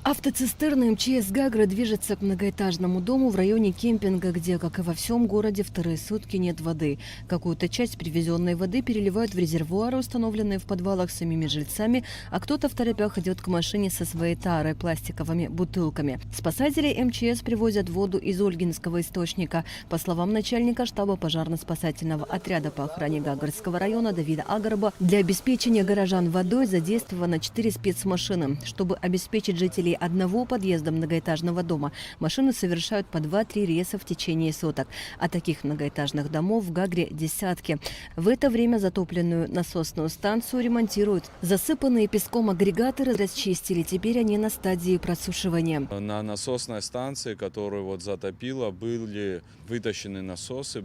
Автоцистерна МЧС Гагры движется к многоэтажному дому в районе кемпинга, где, как и во всем городе, вторые сутки нет воды. Какую-то часть привезенной воды переливают в резервуары, установленные в подвалах самими жильцами, а кто-то в торопях идет к машине со своей тарой, пластиковыми бутылками. Спасатели МЧС привозят воду из Ольгинского источника. По словам начальника штаба пожарно-спасательного отряда по охране Гагрского района Давида Агарба, для обеспечения горожан водой задействовано 4 спецмашины. Чтобы обеспечить жителей одного подъезда многоэтажного дома, машины совершают по 2-3 рейса в течение суток. А таких многоэтажных домов в Гагре десятки. В это время затопленную насосную станцию ремонтируют. Засыпанные песком агрегаторы расчистили. Теперь они на стадии просушивания. На насосной станции, которую затопило, были вытащены насосы,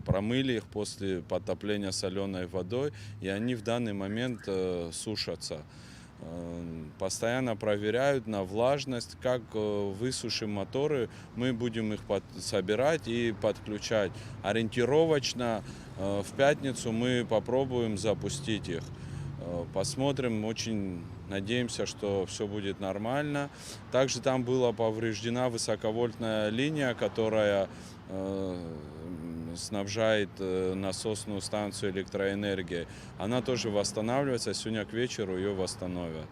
промыли их после подтопления соленой водой, и они в данный момент сушатся. Постоянно проверяют на влажность. Как высушим моторы, мы будем их собирать и подключать. Ориентировочно в пятницу мы попробуем запустить их. Посмотрим, очень надеемся, что все будет нормально. Также там была повреждена высоковольтная линия, которая снабжает насосную станцию электроэнергией. Она тоже восстанавливается, сегодня к вечеру ее восстановят.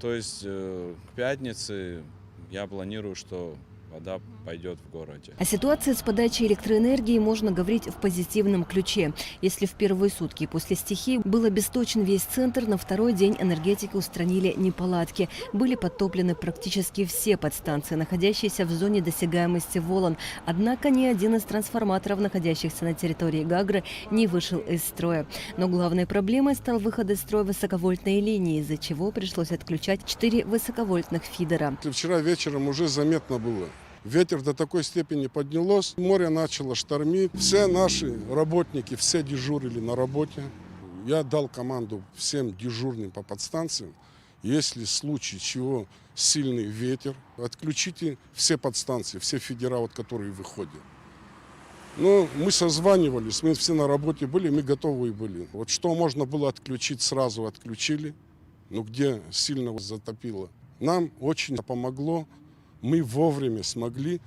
То есть к пятнице я планирую, что вода пойдет в городе. О ситуации с подачей электроэнергии можно говорить в позитивном ключе. Если в первые сутки после стихии был обесточен весь центр, на второй день энергетики устранили неполадки. Были подтоплены практически все подстанции, находящиеся в зоне досягаемости волн. Однако ни один из трансформаторов, находящихся на территории Гагры, не вышел из строя. Но главной проблемой стал выход из строя высоковольтной линии, из-за чего пришлось отключать 4 высоковольтных фидера. Вчера вечером уже заметно было. Ветер до такой степени поднялось, море начало штормить. Все наши работники, все дежурили на работе. Я дал команду всем дежурным по подстанциям, если в случае чего сильный ветер, отключите все подстанции, все фидера, которые выходят. Но мы созванивались, мы все на работе были, мы готовы были. Вот что можно было отключить, сразу отключили. Но где сильно затопило. Нам очень помогло. Мы вовремя смогли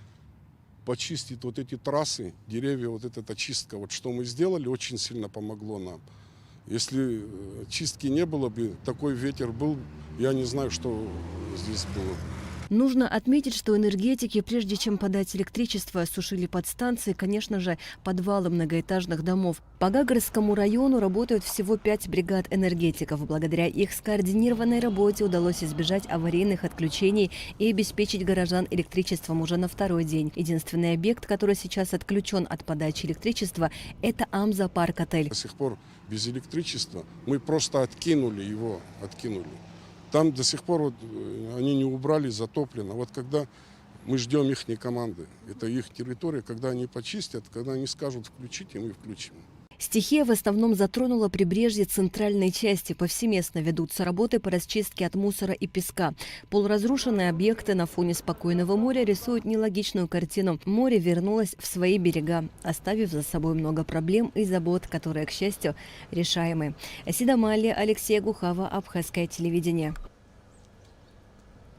почистить вот эти трассы, деревья, вот эта очистка. Вот что мы сделали, очень сильно помогло нам. Если чистки не было бы, такой ветер был, я не знаю, что здесь было. Нужно отметить, что энергетики, прежде чем подать электричество, осушили подстанции, конечно же, подвалы многоэтажных домов. По Гагрскому району работают всего 5 бригад энергетиков. Благодаря их скоординированной работе удалось избежать аварийных отключений и обеспечить горожан электричеством уже на второй день. Единственный объект, который сейчас отключен от подачи электричества, это Амза Парк-отель. До сих пор без электричества мы просто откинули его. Там до сих пор они не убрали, затоплено. Вот когда мы ждем их команды, это их территория, когда они почистят, когда они скажут включите, мы включим. Стихия в основном затронула прибрежье центральной части. Повсеместно ведутся работы по расчистке от мусора и песка. Полуразрушенные объекты на фоне спокойного моря рисуют нелогичную картину. Море вернулось в свои берега, оставив за собой много проблем и забот, которые, к счастью, решаемы. Асида Малли, Алексей Гухава, Абхазское телевидение.